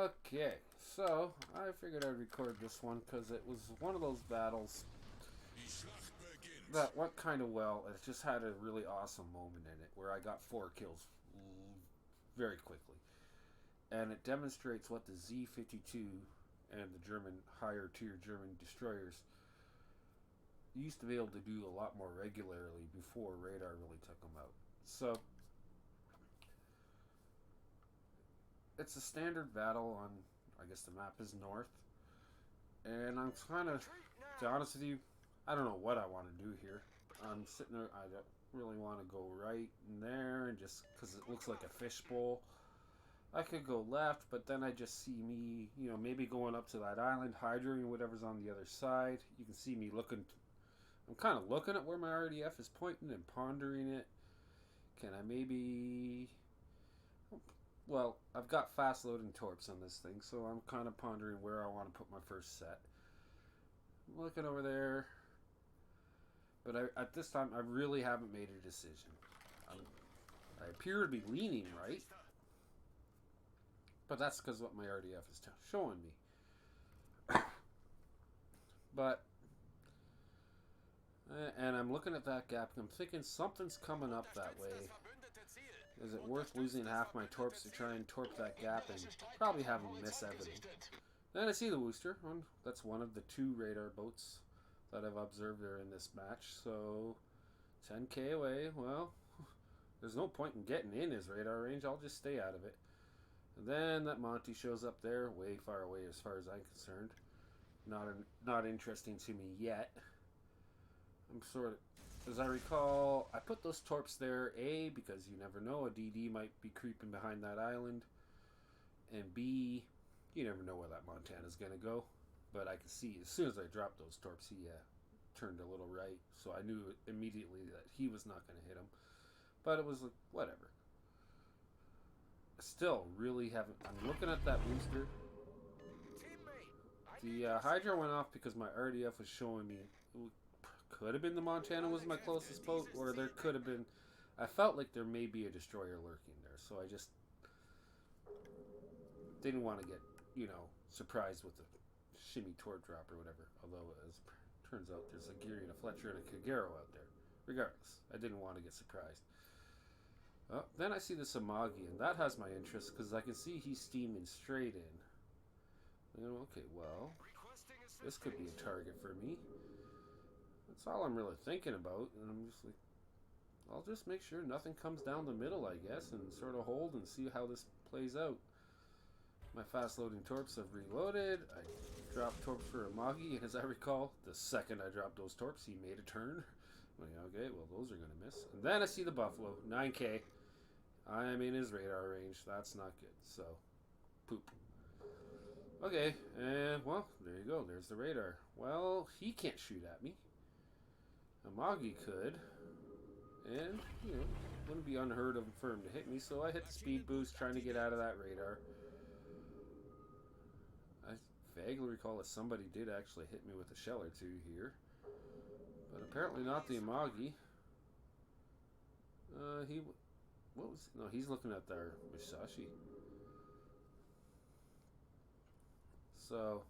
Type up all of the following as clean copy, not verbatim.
Okay, so I figured I'd record this one because it was one of those battles that went kind of well. It just had a really awesome moment in it where I got 4 kills very quickly. And it demonstrates what the Z 52 and the German higher tier German destroyers used to be able to do a lot more regularly before radar really took them out. So it's a standard battle on, I guess the map is north. And I'm kind of, to be honest with you, I don't know what I want to do here. I'm sitting there, I don't really want to go right in there and just because it looks like a fishbowl. I could go left, but then I just see me, maybe going up to that island, hydroing whatever's on the other side. You can see me looking. I'm kind of looking at where my RDF is pointing and pondering it. Can I maybe. Well, I've got fast loading torps on this thing, so I'm kind of pondering where I want to put my first set. I'm looking over there. But at this time, I really haven't made a decision. I appear to be leaning right. But that's because what my RDF is showing me. But, and I'm looking at that gap and I'm thinking something's coming up that way. Is it worth losing half my torps to try and torp that gap and probably have them miss everything? Then I see the Worcester. That's one of the 2 radar boats that I've observed there in this match. So 10k away. Well, there's no point in getting in his radar range. I'll just stay out of it. And then that Monty shows up there, way far away as far as I'm concerned. Not interesting to me yet. I'm sort of, as I recall, I put those torps there, A, because you never know, a DD might be creeping behind that island, and B, you never know where that Montana's going to go. But I could see, as soon as I dropped those torps, he turned a little right, so I knew immediately that he was not going to hit him. But it was like, whatever. Still, really haven't. I'm looking at that booster. The Hydra went off because my RDF was showing me. It could have been the Montana was my closest boat, or there could have been. I felt like there may be a destroyer lurking there, so I just didn't want to get, surprised with the shimmy torp drop or whatever. Although, as it turns out, there's a Geary and a Fletcher and a Kagero out there. Regardless, I didn't want to get surprised. Then I see the Samagi, and that has my interest because I can see he's steaming straight in. Okay, well, this could be a target for me. That's all I'm really thinking about, and I'm just like, I'll just make sure nothing comes down the middle, I guess, and sort of hold and see how this plays out. My fast-loading torps have reloaded. I dropped torps for a Magi, and as I recall, the second I dropped those torps, he made a turn. Okay, well, those are going to miss. And then I see the Buffalo, 9k. I'm in his radar range. That's not good. So, poop. Okay, and, well, there you go. There's the radar. Well, he can't shoot at me. Amagi could. And, wouldn't be unheard of for him to hit me. So I hit the speed boost trying to get out of that radar. I vaguely recall that somebody did actually hit me with a shell or 2 here. But apparently not the Amagi. He's looking at their Musashi. So,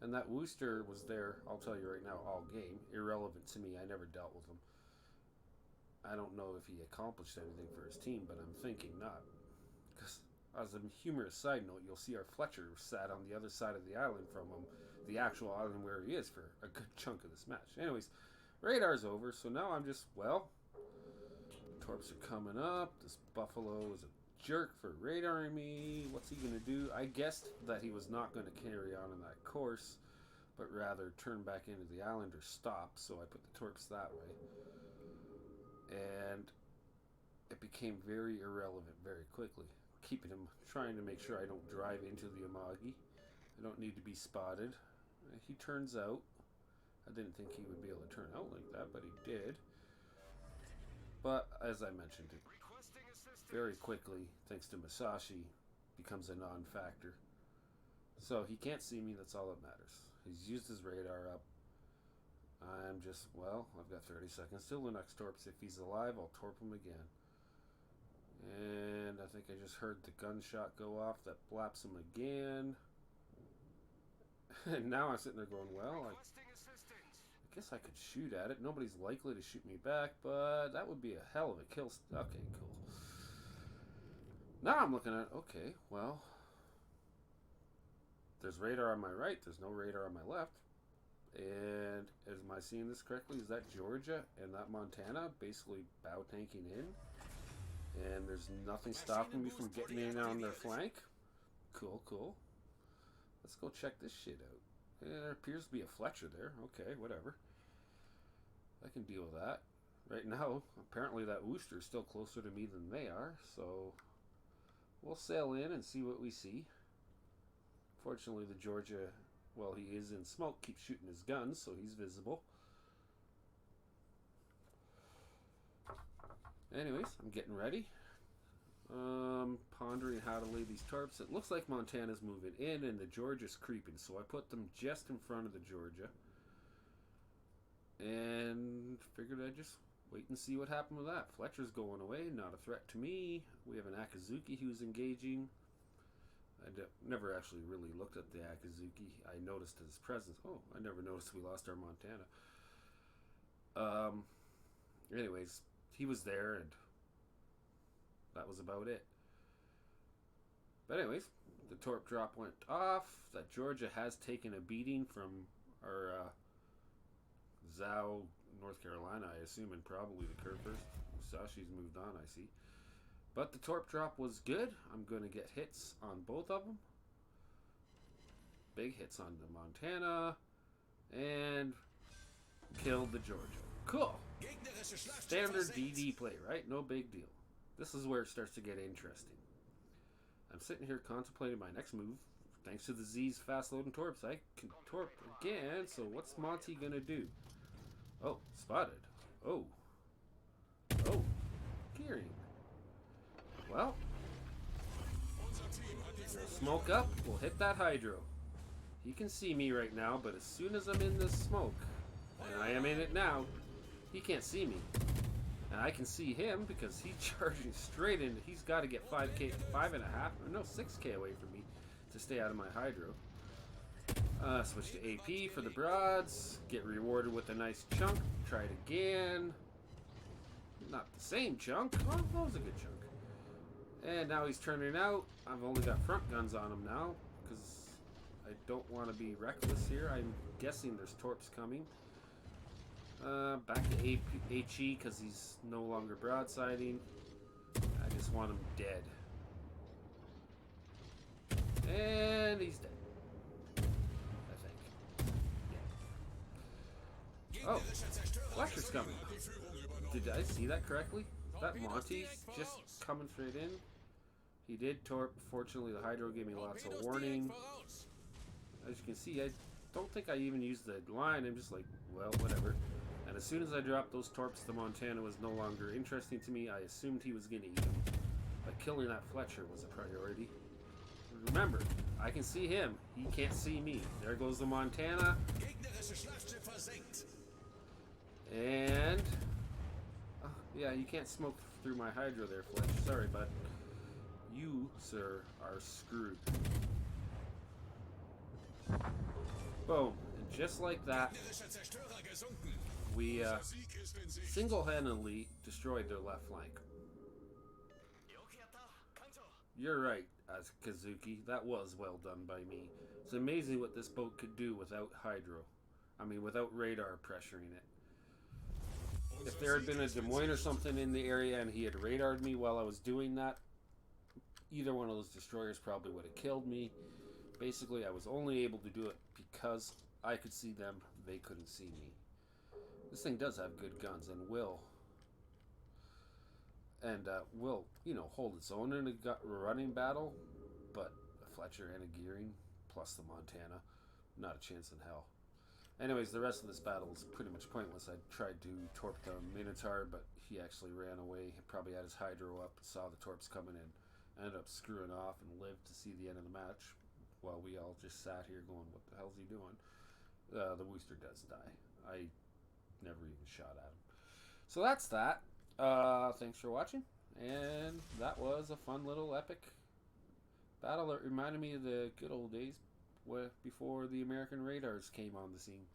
and that Worcester was there, I'll tell you right now, all game. Irrelevant to me, I never dealt with him. I don't know if he accomplished anything for his team, but I'm thinking not. Because, as a humorous side note, you'll see our Fletcher sat on the other side of the island from him, the actual island where he is for a good chunk of this match. Anyways, radar's over, so now I'm just, torps are coming up. This Buffalo is a jerk for radaring me. What's he going to do? I guessed that he was not going to carry on in that course, but rather turn back into the island or stop, so I put the torps that way. And it became very irrelevant very quickly. Keeping him, trying to make sure I don't drive into the Amagi. I don't need to be spotted. He turns out. I didn't think he would be able to turn out like that, but he did. But, as I mentioned, it very quickly, thanks to Musashi, becomes a non-factor. So he can't see me, that's all that matters. He's used his radar up. I'm just, I've got 30 seconds till the next torps. If he's alive, I'll torp him again. And I think I just heard the gunshot go off that blaps him again. And now I'm sitting there going, well, I guess I could shoot at it. Nobody's likely to shoot me back, but that would be a hell of a kill. Okay, cool. Now I'm looking at, okay, well, there's radar on my right. There's no radar on my left. And am I seeing this correctly? Is that Georgia and that Montana basically bow tanking in? And there's nothing stopping me from getting in on their flank? Cool, cool. Let's go check this shit out. Yeah, there appears to be a Fletcher there. Okay, whatever. I can deal with that. Right now, apparently that Worcester is still closer to me than they are, so we'll sail in and see what we see. Fortunately, the Georgia, well, he is in smoke, keeps shooting his guns, so he's visible. Anyways, I'm getting ready. Pondering how to lay these tarps. It looks like Montana's moving in and the Georgia's creeping, so I put them just in front of the Georgia. And figured I'd just wait and see what happened with that. Fletcher's going away, not a threat to me. We have an Akazuki who's engaging. I never actually really looked at the Akazuki. I noticed his presence. Oh, I never noticed we lost our Montana. Anyways, he was there and that was about it. But anyways, the torp drop went off. That Georgia has taken a beating from our Zhao, North Carolina, I assume, and probably the Kerfers. Sashi's moved on, I see. But the torp drop was good. I'm going to get hits on both of them. Big hits on the Montana. And killed the Georgia. Cool. Standard DD play, right? No big deal. This is where it starts to get interesting. I'm sitting here contemplating my next move. Thanks to the Z's fast loading torps, I can torp again. So what's Monty going to do? Oh, spotted. Oh. Oh. Gearing. Well, smoke up, we'll hit that hydro. He can see me right now, but as soon as I'm in this smoke, and I am in it now, he can't see me. And I can see him because he's charging straight in. He's got to get 5K, 5.5, or no, 6K away from me to stay out of my hydro. Switch to AP for the broads, get rewarded with a nice chunk, try it again. Not the same chunk, oh, that was a good chunk. And now he's turning out. I've only got front guns on him now because I don't want to be reckless here. I'm guessing there's torps coming. Back to HE because he's no longer broadsiding. I just want him dead. And he's dead. I think. Yeah. Oh, Fletcher's coming. Did I see that correctly? That Monty's just coming straight in. He did torp. Fortunately, the hydro gave me lots of warning. As you can see, I don't think I even used the line. I'm just like, well, whatever. And as soon as I dropped those torps, the Montana was no longer interesting to me. I assumed he was going to eat them. But killing that Fletcher was a priority. Remember, I can see him. He can't see me. There goes the Montana. And... yeah, you can't smoke through my hydro there, Fletch. Sorry, but you, sir, are screwed. Boom. And just like that, we single-handedly destroyed their left flank. You're right, Kazuki. That was well done by me. It's amazing what this boat could do without hydro. I mean, without radar pressuring it. If there had been a Des Moines or something in the area and he had radared me while I was doing that, either one of those destroyers probably would have killed me. Basically, I was only able to do it because I could see them, they couldn't see me. This thing does have good guns and will, you know, hold its own in a running battle, but a Fletcher and a Gearing, plus the Montana, not a chance in hell. Anyways, the rest of this battle is pretty much pointless. I tried to torp the Minotaur, but he actually ran away. He probably had his hydro up, saw the torps coming in, ended up screwing off and lived to see the end of the match, while we all just sat here going, what the hell's he doing? The Worcester does die. I never even shot at him. So that's that. Thanks for watching. And that was a fun little epic battle. It reminded me of the good old days before the American radars came on the scene.